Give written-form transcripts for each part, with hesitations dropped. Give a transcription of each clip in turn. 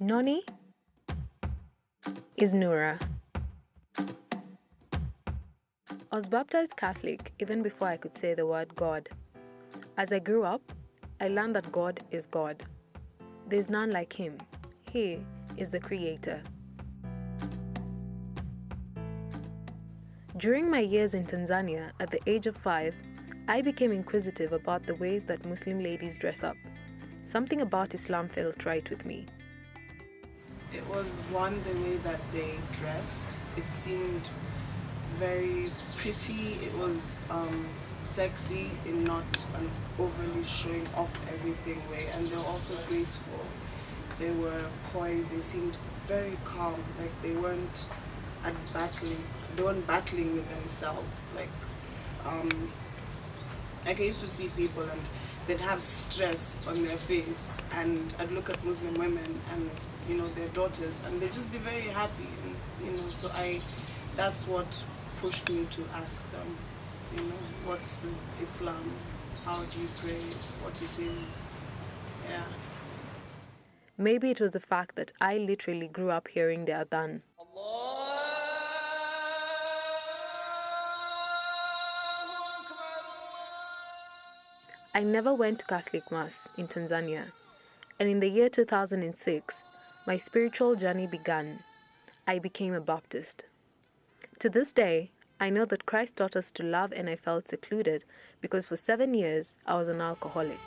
Noni is Noura. I was baptized Catholic even before I could say the word God. As I grew up, I learned that God is God. There's none like Him. He is the Creator. During my years in Tanzania, at the age of 5, I became inquisitive about the way that Muslim ladies dress up. Something about Islam felt right with me. It was one, the way that they dressed. It seemed very pretty. It was sexy in not an overly showing off everything way, and they were also graceful. They were poised. They seemed very calm, like they weren't battling with themselves. Like I used to see people and they'd have stress on their face, and I'd look at Muslim women and their daughters, and they'd just be very happy, and so that's what pushed me to ask them, what's with Islam, how do you pray, what it is. Yeah. Maybe it was the fact that I literally grew up hearing the adhan. I never went to Catholic Mass in Tanzania, and in the year 2006, my spiritual journey began. I became a Baptist. To this day, I know that Christ taught us to love, and I felt secluded because for 7 years I was an alcoholic.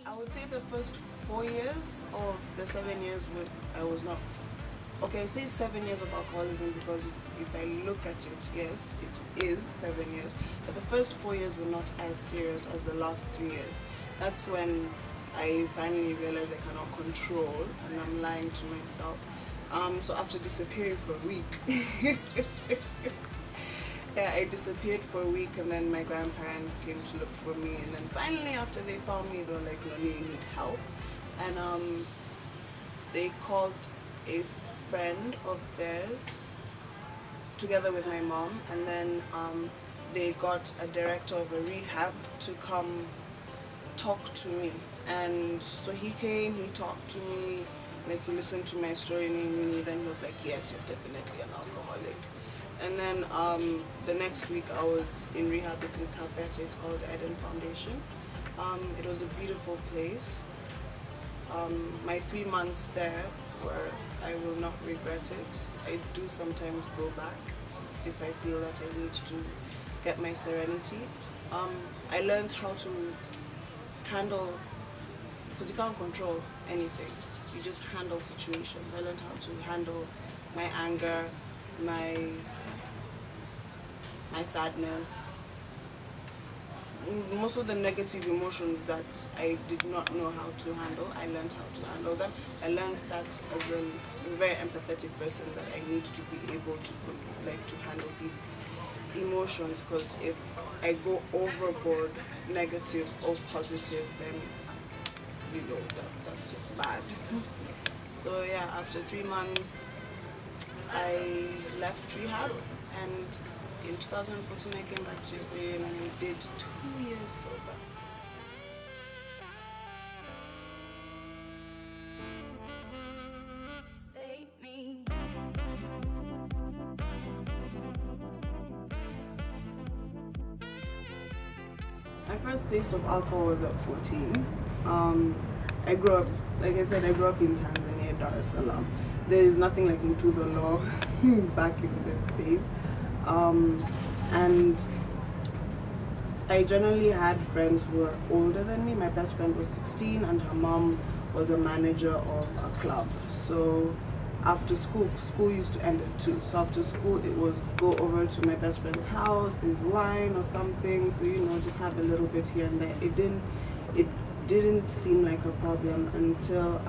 I would say the first 4 years of the 7 years I was not. Okay, I say 7 years of alcoholism because if I look at it, yes, it is 7 years. But the first 4 years were not as serious as the last 3 years. That's when I finally realized I cannot control, and I'm lying to myself. So after disappearing for a week, yeah, I disappeared for a week, and then my grandparents came to look for me, and then finally after they found me, they were like, "Noni, you need help," and they called a friend of theirs together with my mom, and then they got a director of a rehab to come talk to me. And so he came, he talked to me, like he listened to my story, and then he was like, "Yes, you're definitely an alcoholic." And then the next week I was in rehab. It's in Kapete. It's called Eden Foundation. It was a beautiful place. My 3 months there I will not regret it. I do sometimes go back if I feel that I need to get my serenity. I learned how to handle, because you can't control anything, you just handle situations. I learned how to handle my anger, my sadness, most of the negative emotions that I did not know how to handle. I learned how to handle them. I learned that as a very empathetic person that I need to be able to handle these emotions, because if I go overboard, negative or positive, then that's just bad. So yeah, after 3 months I left rehab, and in 2014 I came back to USA, and I did 2 years sober. My first taste of alcohol was at 14. I grew up, like I said, I grew up in Tanzania, Dar es Salaam. There is nothing like Mutudo law back in those days. And I generally had friends who were older than me. My best friend was 16, and her mom was a manager of a club. So after school used to end at 2. So after school it was go over to my best friend's house, there's wine or something, so just have a little bit here and there. It didn't seem like a problem until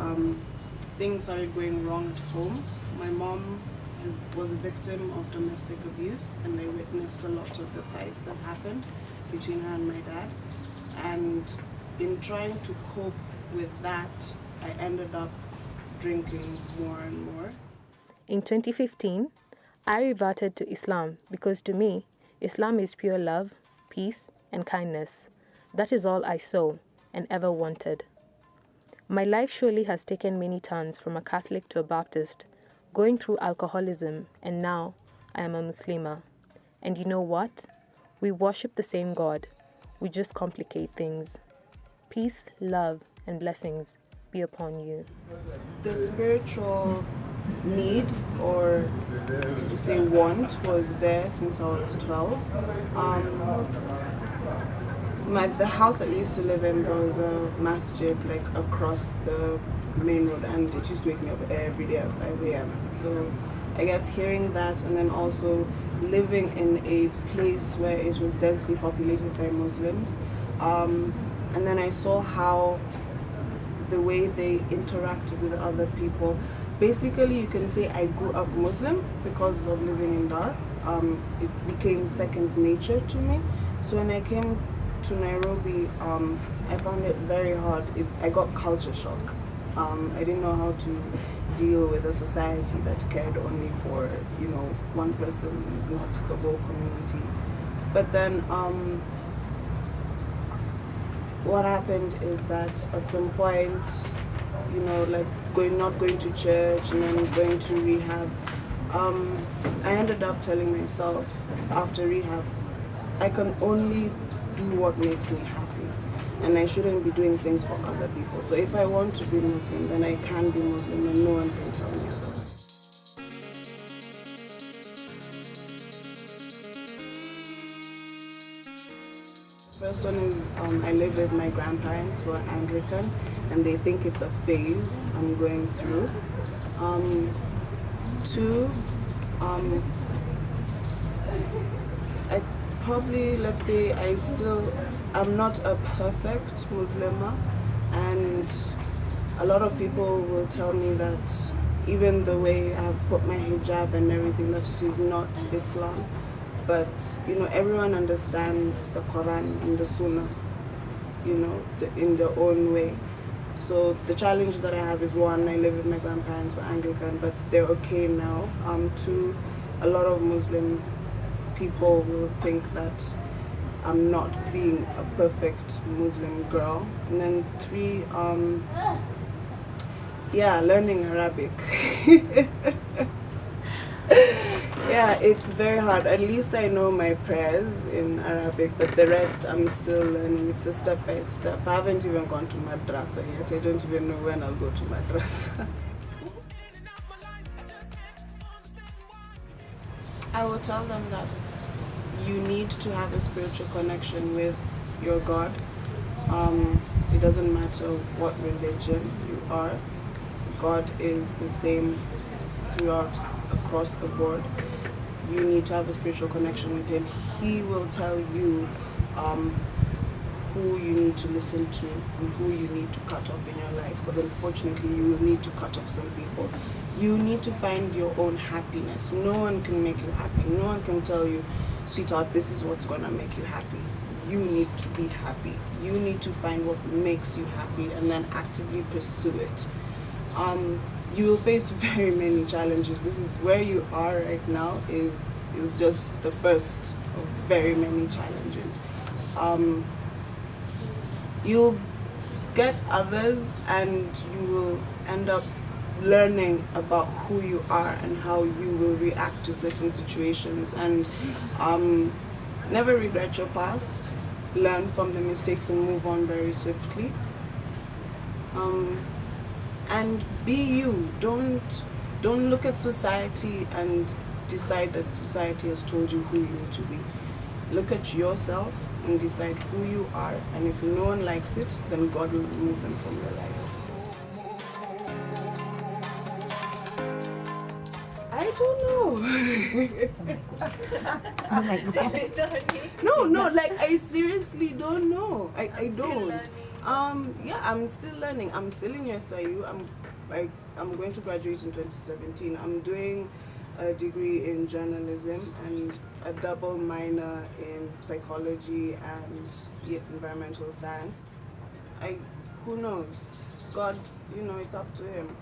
things started going wrong at home. My mom was a victim of domestic abuse, and I witnessed a lot of the fights that happened between her and my dad. And in trying to cope with that, I ended up drinking more and more. In 2015, I reverted to Islam because to me, Islam is pure love, peace, and kindness. That is all I saw and ever wanted. My life surely has taken many turns from a Catholic to a Baptist, going through alcoholism, and now I am a Muslima. And you know what? We worship the same God. We just complicate things. Peace, love, and blessings be upon you. The spiritual need, or you say want, was there since I was 12. The house that we used to live in, there was a masjid like across the main road, and it used to wake me up every day at 5 a.m. So I guess hearing that, and then also living in a place where it was densely populated by Muslims, and then I saw how the way they interacted with other people. Basically, you can say I grew up Muslim because of living in Dar. It became second nature to me. So when I came to Nairobi, I found it very hard. I got culture shock. I didn't know how to deal with a society that cared only for, one person, not the whole community. But then what happened is that at some point, like not going to church and then going to rehab, I ended up telling myself after rehab, I can only do what makes me happy, and I shouldn't be doing things for other people. So if I want to be Muslim, then I can be Muslim, and no one can tell me otherwise. First one is I live with my grandparents who are Anglican, and they think it's a phase I'm going through. Two, I probably, let's say, I'm not a perfect Muslima, and a lot of people will tell me that even the way I've put my hijab and everything, that it is not Islam. But everyone understands the Quran and the Sunnah, in their own way. So the challenges that I have is, one, I live with my grandparents who are Anglican, but they're okay now. Two, a lot of Muslim people will think that I'm not being a perfect Muslim girl. And then three, learning Arabic. Yeah, it's very hard. At least I know my prayers in Arabic, but the rest I'm still learning. It's a step by step. I haven't even gone to madrasa yet. I don't even know when I'll go to madrasa. I will tell them that you need to have a spiritual connection with your God. It doesn't matter what religion you are. God is the same throughout, across the board. You need to have a spiritual connection with Him. He will tell you who you need to listen to and who you need to cut off in your life, because unfortunately you will need to cut off some people. You need to find your own happiness. No one can make you happy. No one can tell you, sweetheart, this is what's gonna make you happy. You need to be happy. You need to find what makes you happy and then actively pursue it. You will face very many challenges. This is where you are right now is just the first of very many challenges. You'll get others, and you will end up learning about who you are and how you will react to certain situations. And never regret your past. Learn from the mistakes and move on very swiftly. And be you. Don't look at society and decide that society has told you who you need to be. Look at yourself and decide who you are, and if no one likes it, then God will remove them from your life. I don't know. No, like I seriously don't know. I don't. I'm still learning. I'm still in SIU. I'm going to graduate in 2017. I'm doing a degree in journalism and a double minor in psychology and environmental science. Who knows? God, it's up to Him.